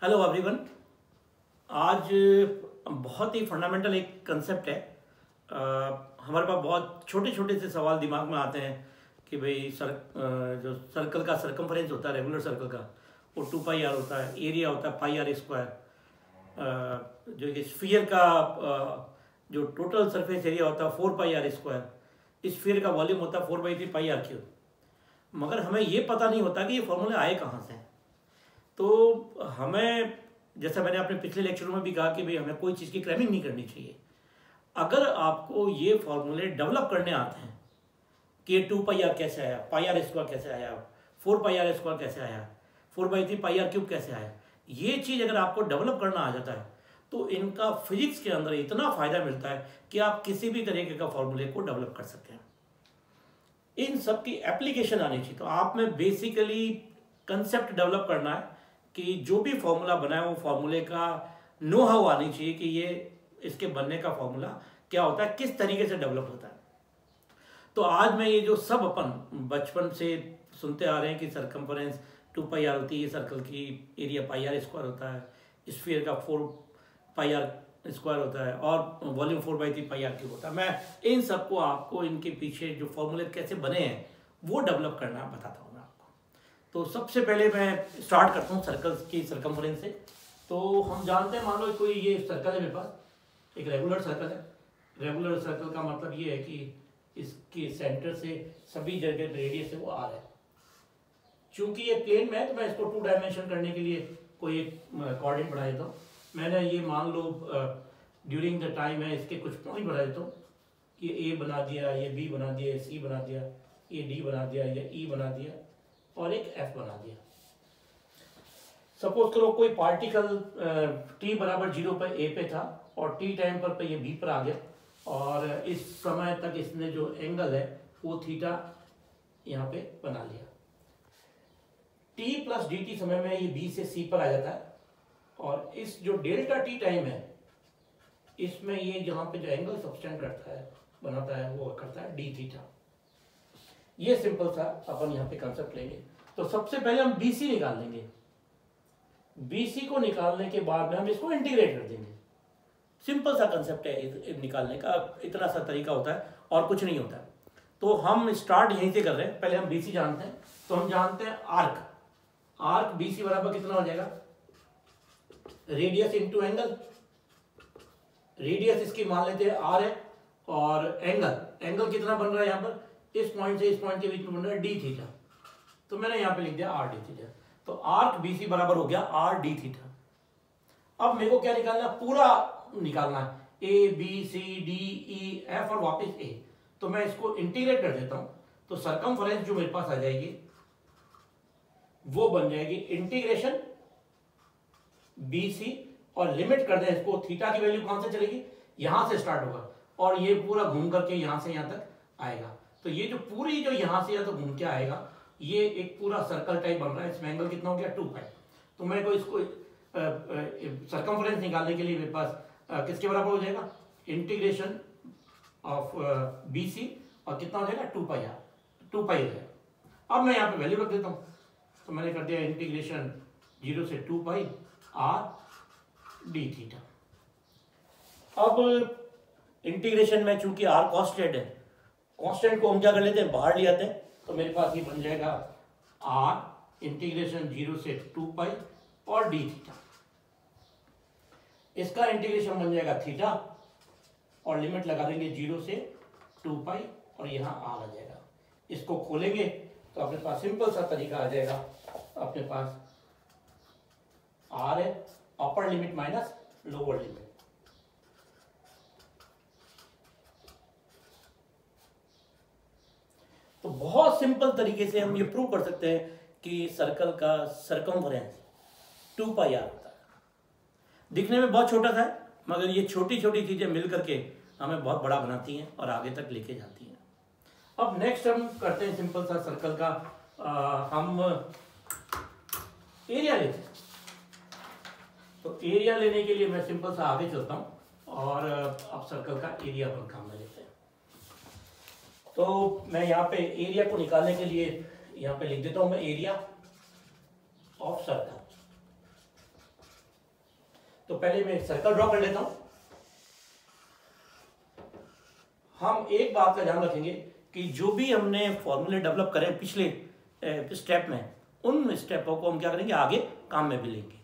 Hello everyone. आज बहुत ही fundamental एक कंसेप्ट है। हमारे पास बहुत छोटे छोटे से सवाल दिमाग में आते हैं कि भाई जो सर्कल का सरकमफ्रेंस होता है, रेगुलर सर्कल का, वो 2πr होता है, एरिया होता है πr²। जो कि स्फीयर का जो टोटल सरफेस एरिया होता है 4πr²। इस स्फीयर का वॉल्यूम होता है 4/3πr³। मगर हमें ये पता नहीं होता कि ये फॉर्मूले आए कहाँ से। तो हमें, जैसा मैंने अपने पिछले लेक्चरों में भी कहा कि भाई हमें कोई चीज़ की क्रैमिंग नहीं करनी चाहिए। अगर आपको ये फॉर्मूले डेवलप करने आते हैं कि ये 2πr कैसे आया, πr² कैसे आया, 4πr² कैसे आया, 4/3πr³ कैसे आया, ये चीज़ अगर आपको डेवलप करना आ जाता है तो इनका फिजिक्स के अंदर इतना फ़ायदा मिलता है कि आप किसी भी तरीके का फॉर्मूले को डेवलप कर सकते हैं। इन सब की एप्लीकेशन आनी चाहिए। तो आप में बेसिकली कंसेप्ट डेवलप करना है कि जो भी फॉर्मूला बनाए वो फॉर्मूले का नो हाउ आनी चाहिए कि ये इसके बनने का फॉर्मूला क्या होता है, किस तरीके से डेवलप होता है। तो आज मैं ये जो सब अपन बचपन से सुनते आ रहे हैं कि सरकमफ्रेंस 2πr होती है, सर्कल की एरिया πr² होता है, स्फीयर का 4πr² होता है और वॉल्यूम 4/3πr³ होता है, मैं इन सबको आपको इनके पीछे जो फॉर्मूले कैसे बने हैं वो डेवलप करना बताता हूँ। तो सबसे पहले मैं स्टार्ट करता हूँ सर्कल्स की सरकमफ्रेंस से। तो हम जानते हैं, मान लो कोई ये सर्कल है मेरे पास, एक रेगुलर सर्कल है। रेगुलर सर्कल का मतलब ये है कि इसके सेंटर से सभी जगह रेडियस है वो r है। चूंकि ये प्लेन में है तो मैं इसको 2 डायमेंशन करने के लिए कोई एक कोऑर्डिनेट बढ़ा देता हूँ। मैंने ये मान लो ड्यूरिंग द टाइम है इसके कुछ पॉइंट बढ़ा देता हूँ कि ए बना दिया, ये बी बना दिया, ये सी बना दिया, ये डी बना दिया, ये ई बना दिया और एक एफ बना दिया। सपोज करो कोई पार्टिकल t बराबर 0 पर ए पे था और t टाइम पर ये बी पर आ गया और इस समय तक इसने जो एंगल है वो थीटा यहाँ पे बना लिया। t प्लस dt समय में ये b से c पर आ जाता है और इस जो डेल्टा t टाइम है इसमें ये जहाँ पे जो एंगल सब्सटेंड करता है बनाता है वो करता है d थीटा। ये सिंपल सा अपन यहाँ पे कंसेप्ट लेंगे। तो सबसे पहले हम BC निकाल लेंगे। BC को निकालने के बाद में हम इसको इंटीग्रेट कर देंगे। सिंपल सा कंसेप्ट है निकालने का, इतना सा तरीका होता है और कुछ नहीं होता है। तो हम स्टार्ट यहीं से कर रहे हैं। पहले हम BC जानते हैं। तो हम जानते हैं आर्क BC बराबर कितना हो जाएगा, रेडियस इंटू एंगल। रेडियस इसकी मान लेते हैं r है और एंगल कितना बन रहा है यहाँ पर, इस पॉइंट से इस पॉइंट के बीच में बन रहा है d थीटा। तो मैंने यहाँ पे लिख दिया r d थीटा। तो आर्क BC बराबर हो गया r d थीटा। अब मेरे को क्या निकालना है, पूरा निकालना है, a b c d e f और वापस a। तो मैं इसको इंटीग्रेट कर देता हूं। तो सरकमफ्रेंस जो मेरे पास आ जाएगी वो बन जाएगी इंटीग्रेशन BC और लिमिट कर दें इसको, थीटा की वैल्यू कौन से चलेगी, यहां से स्टार्ट होगा और ये पूरा घूम करके यहां से यहां तक आएगा। तो ये जो पूरी जो यहां से तो घूम के आएगा, ये एक पूरा सर्कल टाइप बन रहा है। इसमें एंगल कितना हो गया 2π। तो मेरे को इसको सरकमफ्रेंस निकालने के लिए मेरे पास किसके बराबर हो जाएगा, इंटीग्रेशन ऑफ BC और कितना हो जाएगा 2π हो जाएगा। अब मैं यहाँ पे वैल्यू रख देता हूँ। तो मैंने कर दिया इंटीग्रेशन 0 से 2π r d थीटा। अब इंटीग्रेशन में चूंकि r कॉन्स्टेंट है, कांस्टेंट को हम क्या कर लेते हैं, बाहर ले आते हैं। तो मेरे पास ये बन जाएगा r इंटीग्रेशन 0 से 2π और d थीटा। इसका इंटीग्रेशन बन जाएगा थीटा और लिमिट लगा देंगे 0 से 2π और यहां r आ जाएगा। इसको खोलेंगे तो अपने पास सिंपल सा तरीका आ जाएगा। अपने पास r है, upper limit minus lower limit. तो बहुत सिंपल तरीके से हम ये प्रूव कर सकते हैं कि सर्कल का सरकमफ्रेंस 2πr होता है। दिखने में बहुत छोटा सा है मगर ये छोटी छोटी चीजें मिल करके हमें बहुत बड़ा बनाती हैं और आगे तक लेके जाती हैं। अब नेक्स्ट हम करते हैं सिंपल सा सर्कल का हम एरिया लेते हैं। तो एरिया लेने के लिए मैं सिंपल सा आगे चलता हूं और अब सर्कल का एरिया पर काम में लेते हैं। तो मैं यहाँ पे एरिया को निकालने के लिए यहाँ पे लिख देता हूं मैं एरिया ऑफ सर्कल। पहले मैं सर्कल ड्रॉ कर लेता हूं। हम एक बात का ध्यान रखेंगे कि जो भी हमने फॉर्मूले डेवलप करे पिछले स्टेप में, उन स्टेपों को हम क्या करेंगे आगे काम में भी लेंगे।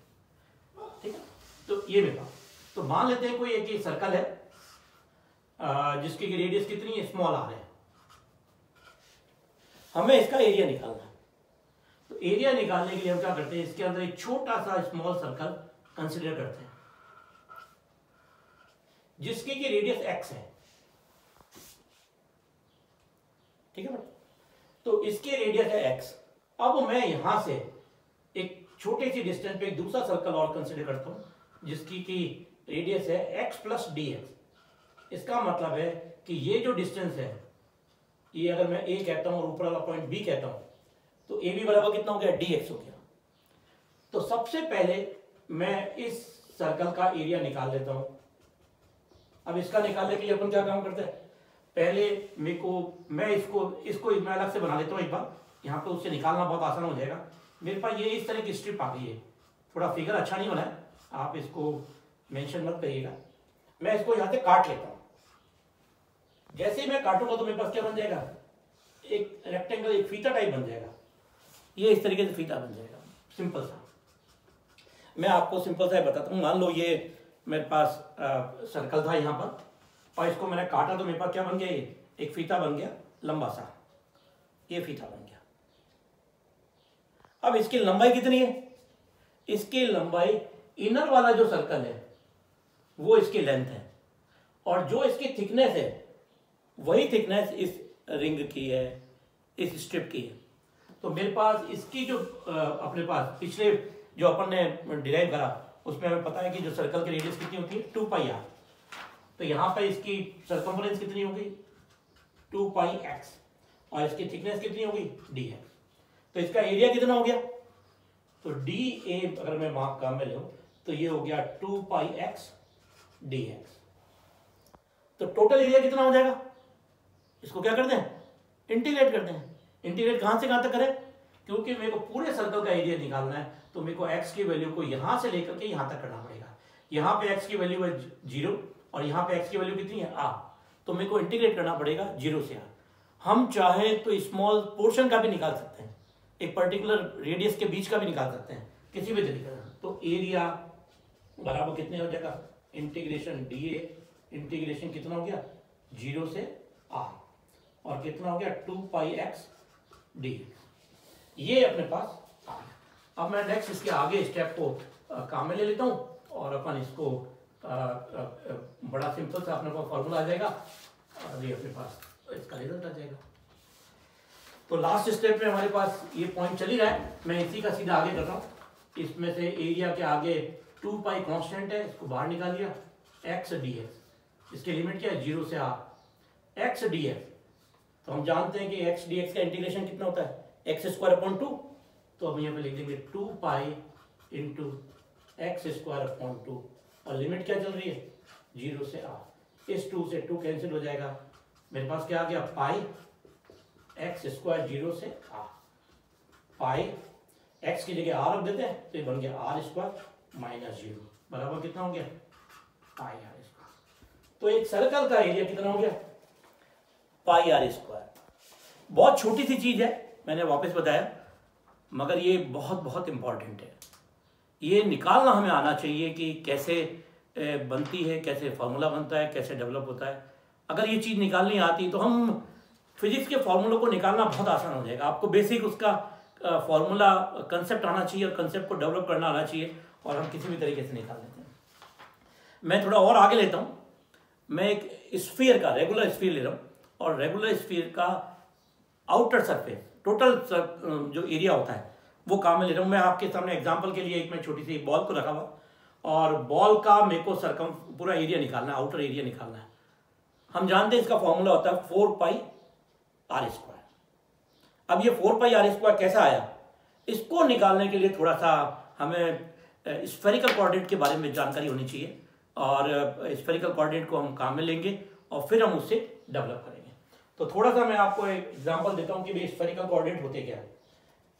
ठीक है, तो ये मेरा, तो मान लेते हैं कोई एक सर्कल है जिसकी रेडियस कितनी है, स्मॉल आर है। हमें इसका एरिया निकालना है। तो एरिया निकालने के लिए हम क्या करते हैं, इसके अंदर एक छोटा सा स्मॉल सर्कल कंसीडर करते हैं जिसकी की रेडियस एक्स है। ठीक है, तो इसकी रेडियस है एक्स। अब मैं यहां से एक छोटे सी डिस्टेंस पे एक दूसरा सर्कल और कंसीडर करता हूं जिसकी की रेडियस है एक्स प्लस डी एक्स। इसका मतलब है कि ये जो डिस्टेंस है, ये अगर मैं ए कहता हूं और ऊपर वाला पॉइंट बी कहता हूं, तो ए बी बराबर कितना हो गया, डी एक्स हो गया। तो सबसे पहले मैं इस सर्कल का एरिया निकाल लेता हूं। अब इसका निकालने के लिए अपन क्या काम करते हैं, पहले मैं इसको मैं अलग से बना लेता हूं एक बार, यहाँ पे उससे निकालना बहुत आसान हो जाएगा। मेरे पास ये इस तरह की स्ट्रिप आ गई है, थोड़ा फिगर अच्छा नहीं बना है, आप इसको मेंशन मत करिएगा। मैं इसको यहाँ से काट लेता हूँ। जैसे ही मैं काटूंगा तो मेरे पास क्या बन जाएगा, एक रेक्टेंगल, एक फीता टाइप बन जाएगा। ये इस तरीके से फीता बन जाएगा, सिंपल सा। मैं आपको सिंपल सा बताता हूँ। मान लो ये मेरे पास सर्कल था यहाँ पर, और इसको मैंने काटा तो मेरे पास क्या बन गया, ये एक फीता बन गया लंबा सा, ये फीता बन गया। अब इसकी लंबाई कितनी है, इसकी लंबाई इनर वाला जो सर्कल है वो इसकी लेंथ है, और जो इसकी थिकनेस है वही थिकनेस इस रिंग की है, इस स्ट्रिप की है। तो मेरे पास इसकी जो अपने पास पिछले जो अपन ने डिराइव करा उसमें हमें पता है कि जो सर्कल की रेडियस कितनी होती है, 2 पाई आर। तो यहाँ पर इसकी सर्कम्फ्रेंस कितनी होगी, 2 पाई एक्स, और इसकी थिकनेस कितनी होगी, डी एक्स। तो इसका एरिया कितना हो गया, तो डी ए अगर मैं मार्क काम में लूं तो ये हो गया 2 पाई एक्स डी एक्स। तो टोटल एरिया कितना हो जाएगा, इसको क्या कर दें, इंटीग्रेट कर दें। इंटीग्रेट कहां से कहां तक करें, क्योंकि मेरे को पूरे सर्कल का एरिया निकालना है, तो मेरे को x की वैल्यू को यहां से लेकर के यहां तक करना पड़ेगा। यहां पे x की वैल्यू है 0 और यहां पे x की वैल्यू कितनी है, r। तो मेरे को इंटीग्रेट करना पड़ेगा 0 से r। हम चाहे तो स्मॉल पोर्शन का भी निकाल सकते हैं, एक पर्टिकुलर रेडियस के बीच का भी निकाल सकते हैं, किसी भी तरीके से। तो एरिया बराबर कितने हो जाएगा, इंटीग्रेशन डी ए, इंटीग्रेशन कितना हो गया, 0 से r, और कितना हो गया 2 पाई एक्स डी। ये अपने पास आ गया। अब मैं नेक्स्ट इसके आगे स्टेप को काम में ले लेता हूं, और अपन इसको बड़ा सिंपल सा अपने पास फॉर्मूला आ जाएगा, और ये अपने पास इसका रिजल्ट आ जाएगा। तो लास्ट स्टेप में हमारे पास ये पॉइंट चल ही रहा है, मैं इसी का सीधा आगे कर रहा हूं। इसमें से एरिया के आगे 2 पाई कॉन्स्टेंट है, इसको बाहर निकाल दिया, एक्स डी एक्स। इसकी लिमिट क्या है, 0 से r, एक्स डी एक्स। तो हम जानते हैं कि एक्स डी एक्स का इंटीग्रेशन कितना होता है, एक्स स्क्वायर अपॉन 2। तो हम यहाँ पे लिख देंगे 2 pi into x square upon 2, और लिमिट क्या चल रही है, 0 से r। इस 2 से 2 कैंसिल हो जाएगा, मेरे पास क्या आ गया, पाई एक्स स्क्वायर 0 से r। पाई एक्स की जगह r रख देते हैं, तो ये बन गया r स्क्वायर माइनस 0 बराबर कितना हो गया, पाई r स्क्वायर। तो एक सर्कल का एरिया कितना हो गया, पाई आर स्क्वायर। बहुत छोटी सी चीज है, मैंने वापस बताया, मगर ये बहुत बहुत इंपॉर्टेंट है। ये निकालना हमें आना चाहिए कि कैसे बनती है, कैसे फॉर्मूला बनता है, कैसे डेवलप होता है। अगर ये चीज़ निकालनी आती तो हम फिजिक्स के फॉर्मूलों को निकालना बहुत आसान हो जाएगा। आपको बेसिक उसका फॉर्मूला कंसेप्ट आना चाहिए, और कंसेप्ट को डेवलप करना आना चाहिए, और हम किसी भी तरीके से निकाल लेते हैं। मैं थोड़ा और आगे लेता हूँ। मैं एक स्फीयर का, रेगुलर स्फीयर ले रहा हूँ, और रेगुलर स्फीयर का आउटर सरफेस टोटल जो एरिया होता है वो काम में ले रहा हूँ। मैं आपके सामने एग्जांपल के लिए एक मैं छोटी सी बॉल को रखा हुआ, और बॉल का मेरे को सरकम पूरा एरिया निकालना है, आउटर एरिया निकालना है। हम जानते हैं इसका फॉर्मूला होता है 4 पाई आर स्क्वायर। अब ये 4 पाई आर स्क्वायर कैसा आया, इसको निकालने के लिए थोड़ा सा हमें स्फेरिकल कोऑर्डिनेट के बारे में जानकारी होनी चाहिए, और स्फेरिकल कोऑर्डिनेट को हम काम में लेंगे और फिर हम उससे डेवलप करेंगे। तो थोड़ा सा मैं आपको एक एग्जांपल देता हूं कि भाई स्फेरिकल कोऑर्डिनेट होते क्या है।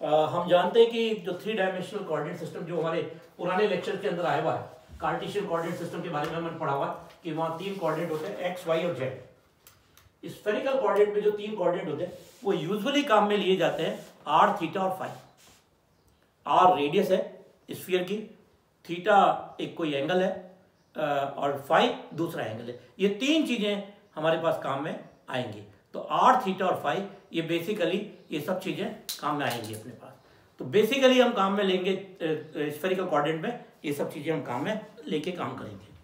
हम जानते हैं कि जो 3 डायमेंशनल कोऑर्डिनेट सिस्टम जो हमारे पुराने लेक्चर के अंदर आया हुआ है, कार्टेशियन कोऑर्डिनेट सिस्टम के बारे में मैंने पढ़ा हुआ कि वहां 3 कोऑर्डिनेट होते हैं, एक्स, वाई और जेड। स्फेरिकल कोऑर्डिनेट में जो 3 कोऑर्डिनेट होते हैं वो यूजुअली काम में लिए जाते हैं आर, थीटा और फाई। आर रेडियस है स्फीयर की, थीटा एक कोई एंगल है और फाई दूसरा एंगल है। ये 3 चीजें हमारे पास काम में आएंगी। तो आर, थीटा और फाई ये बेसिकली ये सब चीजें काम में आएंगी अपने पास। तो बेसिकली हम काम में लेंगे स्फेरिकल कोऑर्डिनेट में, ये सब चीजें हम काम में लेके काम करेंगे।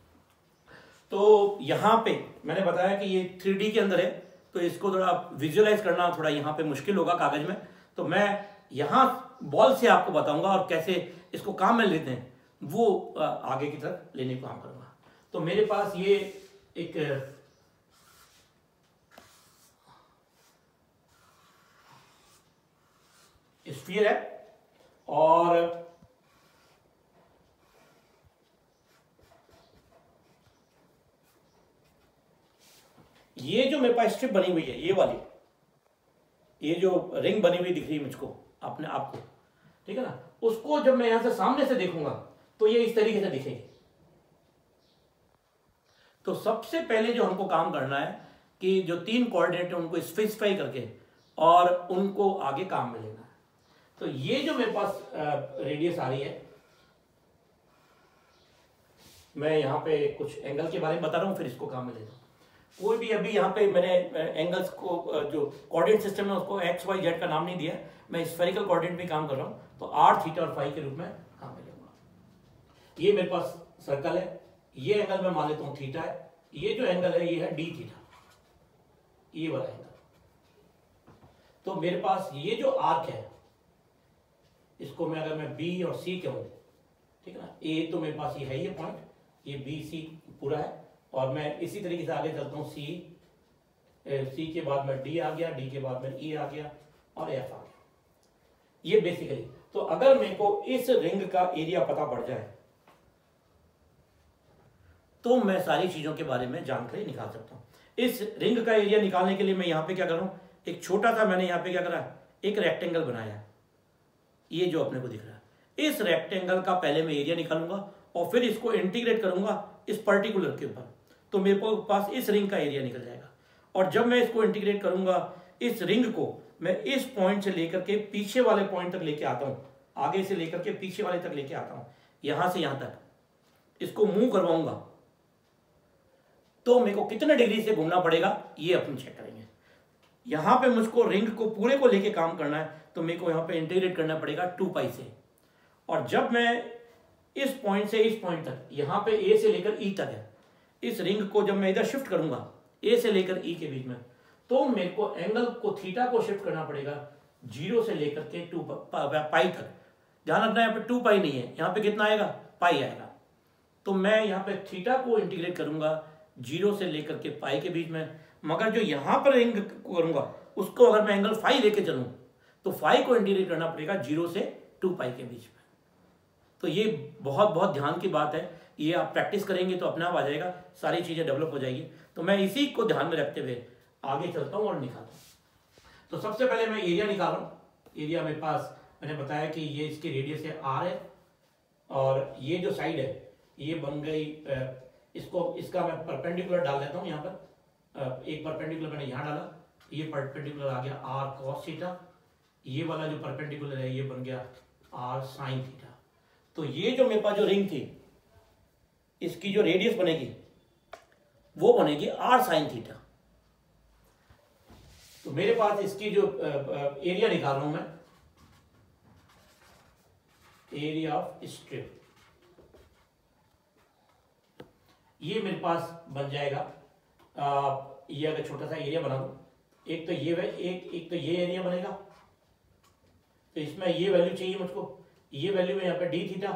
तो यहाँ पे मैंने बताया कि ये 3D के अंदर है, तो इसको थोड़ा विजुअलाइज करना थोड़ा यहाँ पे मुश्किल होगा कागज में। तो मैं यहाँ बॉल से आपको बताऊंगा और कैसे इसको काम में लेते हैं वो आगे की तरफ लेने को काम करूंगा। तो मेरे पास ये एक स्फीयर है और ये जो मेरे पास स्ट्रिप बनी हुई है, ये वाली, ये जो रिंग बनी हुई दिख रही है मुझको अपने आपको, ठीक है ना, उसको जब मैं यहां से सामने से देखूंगा तो ये इस तरीके से दिखेगी। तो सबसे पहले जो हमको काम करना है कि जो 3 कोऑर्डिनेट है उनको स्पेसिफाई करके और उनको आगे काम में लेना है। तो ये जो मेरे पास रेडियस आ रही है, मैं यहां पे कुछ एंगल के बारे में बता रहा हूं, फिर इसको काम में लेता हूं। कोई भी अभी यहाँ पे मैंने एंगल्स को जो कोऑर्डिनेट सिस्टम है उसको एक्स, वाई, जेड का नाम नहीं दिया, मैं स्फेरिकल कोऑर्डिनेट में काम कर रहा हूँ। तो आर, थीटा और फाई के रूप में काम में लूंगा। ये मेरे पास सर्कल है, ये एंगल मैं मान लेता हूँ थीटा है, ये जो एंगल है ये है डी थीटा, ये वाला एंगल। तो मेरे पास ये जो आर्क है इसको मैं अगर मैं बी और सी कहूँ, ठीक है ना, ए तो मेरे पास ये है, ये पॉइंट, ये बी सी पूरा है, और मैं इसी तरीके से आगे चलता हूँ, सी के बाद में डी आ गया, डी के बाद में ई आ गया और एफ आ गया। ये बेसिकली, तो अगर मेरे को इस रिंग का एरिया पता पड़ जाए तो मैं सारी चीजों के बारे में जानकारी निकाल सकता हूं। इस रिंग का एरिया निकालने के लिए मैं यहां पे क्या कर रहा हूं, एक छोटा सा मैंने यहां पे क्या करा, एक रेक्टेंगल बनाया, ये जो अपने को दिख रहा है, इस रेक्टेंगल का पहले मैं एरिया निकालूंगा और फिर इसको इंटीग्रेट करूंगा इस पर्टिकुलर के ऊपर, तो मेरे पास इस रिंग का एरिया निकल जाएगा। और जब मैं इसको इंटीग्रेट करूंगा, इस रिंग को मैं इस पॉइंट से लेकर के पीछे वाले पॉइंट तक लेके आता हूं, आगे से लेकर के पीछे वाले तक लेके आता हूं, यहां से यहां तक इसको मूव करवाऊंगा, तो मेरे को कितने डिग्री से घूमना पड़ेगा ये अपन चेक करेंगे। यहां पे मुझको रिंग को पूरे को लेके काम करना है, तो मेरे को यहां पे इंटीग्रेट करना पड़ेगा 2 पाई से। और जब मैं इस पॉइंट से इस पॉइंट तक, यहां पे ए से लेकर ई तक है, इस रिंग को जब मैं इधर शिफ्ट करूंगा ए से लेकर ई के बीच में, तो मेरे को एंगल को थीटा को शिफ्ट करना पड़ेगा 0 से लेकर के 2 पाई तक। ध्यान रखना यहाँ पे 2 पाई नहीं है, यहाँ पे कितना आएगा, पाई आएगा। तो मैं यहाँ पे थीटा को इंटीग्रेट करूंगा 0 से लेकर के पाई के बीच में, मगर जो यहाँ पर रिंग करूंगा उसको अगर मैं एंगल फाई लेके चलूं तो फाई को इंटीग्रेट करना पड़ेगा 0 से 2 पाई के बीच में। तो ये बहुत बहुत ध्यान की बात है, ये आप प्रैक्टिस करेंगे तो अपने आप आ जाएगा, सारी चीजें डेवलप हो जाएगी। तो मैं इसी को ध्यान में रखते हुए आगे चलता हूं और निकालता हूं। तो सबसे पहले मैं एरिया निकाल रहा हूं। एरिया मेरे पास मैंने बताया कि ये इसकी रेडियस है आर है, और ये जो साइड है ये बन गई, इसको इसका मैं परपेंडिकुलर डाल देता हूं। यहाँ पर एक परपेंडिकुलर मैंने यहाँ डाला, ये परपेंडिकुलर आ गया आर कॉस थीटा, ये वाला जो परपेंडिकुलर है ये बन गया आर साइन थीटा। तो ये जो मेरे पास जो रिंग थी इसकी जो रेडियस बनेगी वो बनेगी आर साइन थीटा। तो मेरे पास इसकी जो एरिया निकाल रहा हूं मैं, एरिया ऑफ स्ट्रिप, ये मेरे पास बन जाएगा, ये अगर छोटा सा एरिया बना दूं, एक तो ये एक तो ये एरिया बनेगा, तो इसमें ये वैल्यू चाहिए मुझको, ये वैल्यू में यहाँ पे डी थीटा,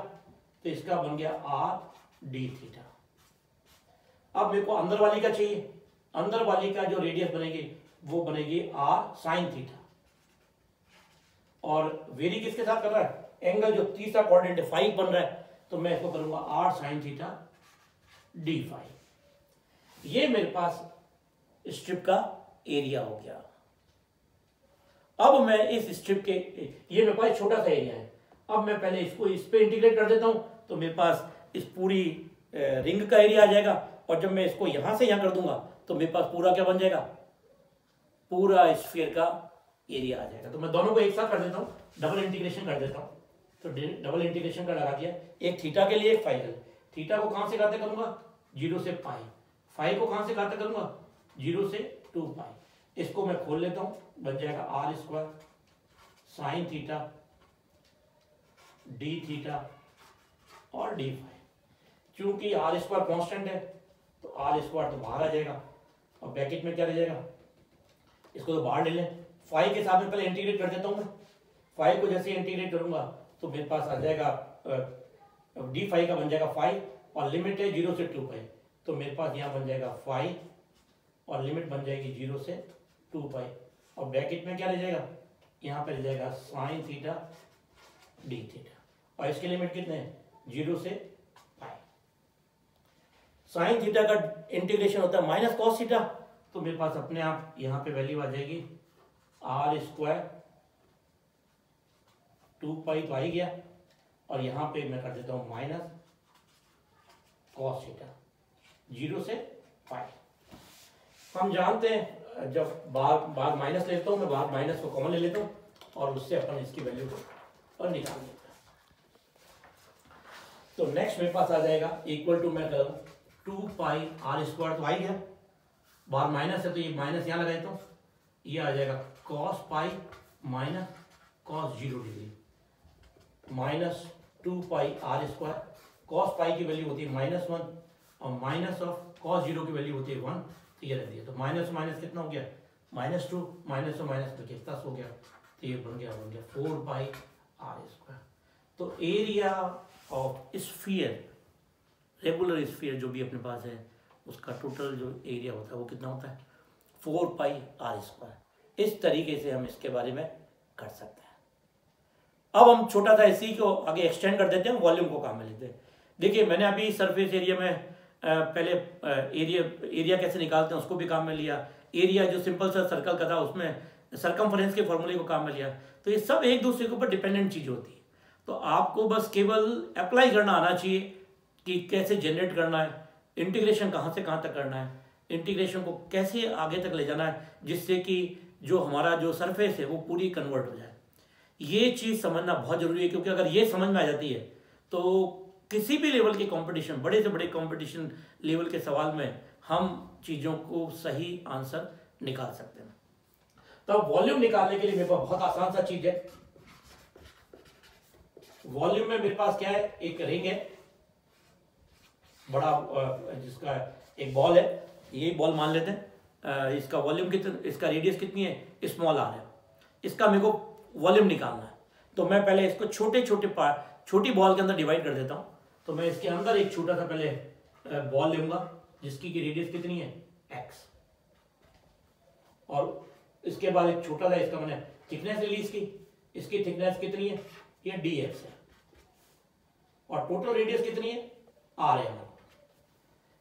तो इसका बन गया आर डी थीटा। अब मेरे को अंदर वाली का चाहिए, अंदर वाली का जो रेडियस बनेगी वो बनेगी आर साइन थीटा, और वेरी किसके साथ कर रहा है, एंगल जो तीसरा कोऑर्डिनेट है फाई बन रहा है, तो मैं इसको करूंगा r sine theta d phi. ये मेरे पास स्ट्रिप का एरिया हो गया। अब मैं इस स्ट्रिप के, ये मेरे पास छोटा सा एरिया है, अब मैं पहले इसको इस पे इंटीग्रेट कर देता हूं, तो मेरे पास इस पूरी रिंग का एरिया आ जाएगा, और जब मैं इसको यहाँ से यहाँ कर दूंगा तो मेरे पास पूरा क्या बन जाएगा, पूरा स्फीयर का एरिया आ जाएगा। तो मैं दोनों को एक साथ कर देता हूँ, डबल इंटीग्रेशन कर देता हूँ। तो डबल इंटीग्रेशन का लगा दिया, एक थीटा के लिए एक फाई के लिए। थीटा को कहाँ से काटे करूंगा, 0 से पाई। फाई को कहाँ से काटे करूंगा, 0 से 2 पाई। इसको मैं खोल लेता हूँ, बन जाएगा r square sine theta d theta और डी फाई। चूंकि आर स्क्वायर कॉन्स्टेंट है तो आर स्क्वायर तो बाहर आ जाएगा, और ब्रैकेट में क्या रह जाएगा, इसको तो बाहर ले लें। फाई के साथ में पहले इंटीग्रेट कर देता हूँ मैं। फाई को जैसे इंटीग्रेट करूंगा तो मेरे पास आ जाएगा डी फाई का बन जाएगा फाई, और लिमिट है 0 से 2 पाई, तो मेरे पास यहाँ बन जाएगा फाई और लिमिट बन जाएगी 0 से 2 पाई, और ब्रैकेट में क्या रह जाएगा, यहाँ पे रह जाएगा साइन थीटा डी थीटा, और इसके लिमिट कितने हैं, 0 से पाई। साइन थीटा का इंटीग्रेशन होता है माइनस कॉस थीटा, तो मेरे पास अपने आप यहाँ पे वैल्यू आ जाएगी आर स्क्वायर 2 पाई तो आ ही गया, और यहाँ पे मैं कर देता हूँ माइनस कॉस थीटा 0 से पाई। हम जानते हैं जब बाहर माइनस लेता हूँ मैं, बाहर माइनस को कॉमन ले लेता हूँ, और उससे अपन इसकी वैल्यू को निकाल लेते हैं। तो नेक्स्ट मेरे पास आ जाएगा इक्वल टू, मैं करूँ 2 पाई आर स्क्वायर तो आ ही गया, बाहर माइनस है तो ये माइनस यहाँ लगा देता हूँ, ये आ जाएगा cos pi minus cos 0 degree minus 2 pi r square. Cos pi की वैल्यू होती है -1 और माइनस ऑफ कॉस 0 की वैल्यू होती है 1, तो ये रख दिया। तो माइनस माइनस कितना हो गया, -2, माइनस और माइनस करके प्लस हो गया, तो ये बन गया 4 पाई आर स्क्वायर। तो area of sphere, regular sphere जो भी अपने पास है, उसका टोटल जो एरिया होता है वो कितना होता है, 4 पाई आर स्क्वायर। इस तरीके से हम इसके बारे में कर सकते हैं। अब हम छोटा सा इसी को आगे एक्सटेंड कर देते हैं, वॉल्यूम को काम में लेते हैं। देखिए मैंने अभी सरफेस एरिया में पहले एरिया कैसे निकालते हैं उसको भी काम में लिया, एरिया जो सिंपल सा सर्कल का था उसमें सरकमफ्रेंस के फॉर्मूले को काम में लिया। तो ये सब एक दूसरे के ऊपर डिपेंडेंट चीज होती है, तो आपको बस केवल अप्लाई करना आना चाहिए कि कैसे जनरेट करना है, इंटीग्रेशन कहाँ से कहाँ तक करना है, इंटीग्रेशन को कैसे आगे तक ले जाना है, जिससे कि जो हमारा जो सरफेस है वो पूरी कन्वर्ट हो जाए। ये चीज़ समझना बहुत जरूरी है, क्योंकि अगर ये समझ में आ जाती है तो किसी भी लेवल के कंपटीशन, बड़े से बड़े कंपटीशन लेवल के सवाल में हम चीज़ों को सही आंसर निकाल सकते हैं। तो वॉल्यूम निकालने के लिए मेरे पास बहुत आसान सा चीज है। वॉल्यूम में मेरे पास क्या है, एक रिंग है बड़ा, जिसका एक बॉल है, ये बॉल मान लेते हैं। इसका वॉल्यूम कितना, इसका रेडियस कितनी है, स्मॉल आर है। इसका मेरे को वॉल्यूम निकालना है, तो मैं पहले इसको छोटे छोटे पार्ट, छोटी बॉल के अंदर डिवाइड कर देता हूँ। तो मैं इसके अंदर एक छोटा सा पहले बॉल लूंगा जिसकी की रेडियस कितनी है, x, और इसके बाद एक छोटा सा इसका मैंने थिकनेस रिलीज की, इसकी थिकनेस कितनी है, ये dx है, और टोटल रेडियस कितनी है, r है।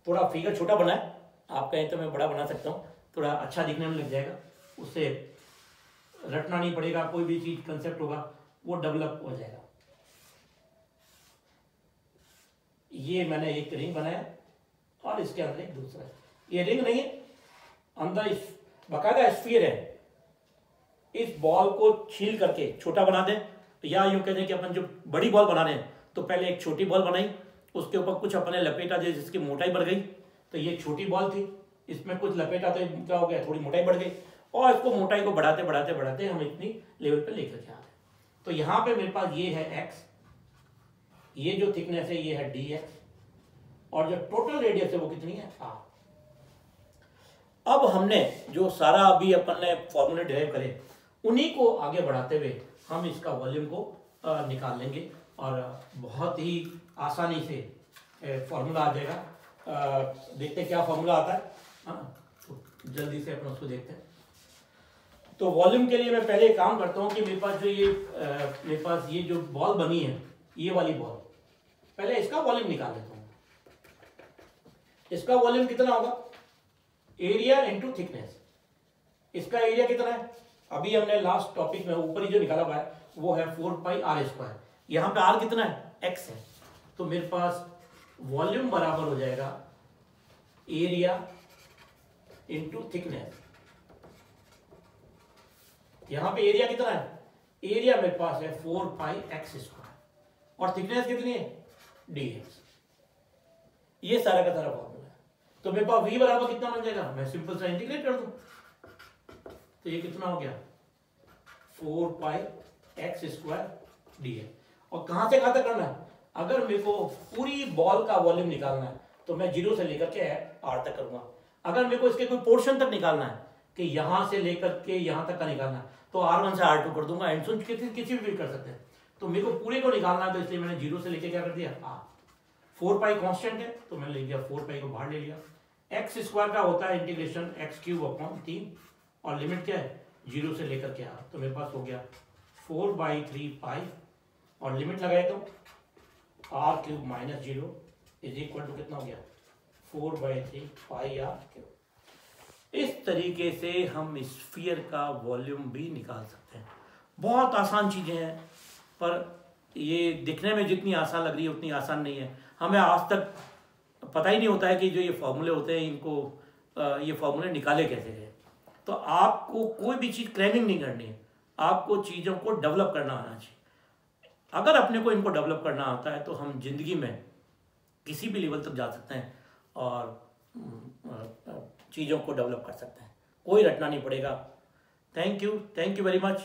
थोड़ा फिगर छोटा बना है, आप कहें तो मैं बड़ा बना सकता हूँ, थोड़ा अच्छा दिखने में लग जाएगा, उससे रटना नहीं पड़ेगा, कोई भी चीज कंसेप्ट होगा वो डेवलप हो जाएगा। ये मैंने एक रिंग बनाया और इसके अंदर एक दूसरा, ये रिंग नहीं है, अंदर इस बकायदा स्फीयर है। इस बॉल को छील करके छोटा बना दें, या यूं कहते हैं कि अपन जो बड़ी बॉल बना रहे हैं तो पहले एक छोटी बॉल बनाई, उसके ऊपर कुछ अपने लपेटा दे जिसकी मोटाई बढ़ गई, तो ये छोटी बॉल थी, इसमें कुछ लपेटा तो क्या हो गया, थोड़ी मोटाई बढ़ गई, और इसको मोटाई को बढ़ाते बढ़ाते बढ़ाते हम इतनी लेवल पे लेकर के आ रहे। तो यहाँ पे मेरे पास ये है x, ये जो थिकनेस है ये है dx, और जो टोटल रेडियस है वो कितनी है, r। अब हमने जो सारा अभी अपन ने फॉर्मूले डिराइव करे, उन्हीं को आगे बढ़ाते हुए हम इसका वॉल्यूम को निकाल लेंगे, और बहुत ही आसानी से फॉर्मूला आ जाएगा। देखते हैं क्या फॉर्मूला आता है, तो जल्दी से अपन उसको देखते हैं। तो वॉल्यूम के लिए मैं पहले काम करता हूँ कि मेरे पास ये जो बॉल बनी है, ये वाली बॉल, पहले इसका वॉल्यूम निकाल लेता हूँ। इसका वॉल्यूम कितना होगा, एरिया इंटू थिकनेस। इसका एरिया कितना है, अभी हमने लास्ट टॉपिक में ऊपर ही जो निकाला हुआ है वो है 4 पाई आर स्क्वायर। यहाँ पे आर कितना है, एक्स है, तो मेरे पास वॉल्यूम बराबर हो जाएगा एरिया इंटू थिकनेस। यहां पे एरिया कितना है, एरिया मेरे पास है 4πx² और थिकनेस कितनी है dx। ये सारा का सारा फॉर्मूला है। तो मेरे पास v बराबर कितना बन जाएगा, मैं सिंपल सा इंटीग्रेट कर दूं, तो ये कितना हो गया 4πx² dx। और कहां से कहां तक करना है, अगर मेरे को पूरी बॉल का वॉल्यूम निकालना है तो मैं 0 से लेकर के r तक करूंगा। अगर मेरे को इसके कोई पोर्शन तक निकालना है कि यहां से लेकर के यहां तक का निकालना है तो r1 से r2 कर दूंगा, एंड सुन किसी भी कर सकते हैं। तो मेरे को पूरे को निकालना है तो इसलिए मैंने 0 से लेके क्या कर दिया r। 4π कांस्टेंट है तो मैंने ले लिया 4π को बाहर ले लिया। x² का होता है इंटीग्रेशन x³ और लिमिट क्या है 0 से लेकर के r, तो मेरे पास हो गया 4/3π और लिमिट लगाए तो r³ - 0 इज इक्वल टू कितना हो गया 4/3πr³। इस तरीके से हम स्फीयर का वॉल्यूम भी निकाल सकते हैं। बहुत आसान चीजें हैं, पर ये दिखने में जितनी आसान लग रही है उतनी आसान नहीं है। हमें आज तक पता ही नहीं होता है कि जो ये फॉर्मूले होते हैं इनको ये फॉर्मूले निकाले कैसे गए। तो आपको कोई भी चीज़ क्रैमिंग नहीं करनी है, आपको चीज़ों को डेवलप करना आना चाहिए। अगर अपने को इनको डेवलप करना आता है तो हम जिंदगी में किसी भी लेवल तक जा सकते हैं और चीज़ों को डेवलप कर सकते हैं, कोई रटना नहीं पड़ेगा। Thank you very much.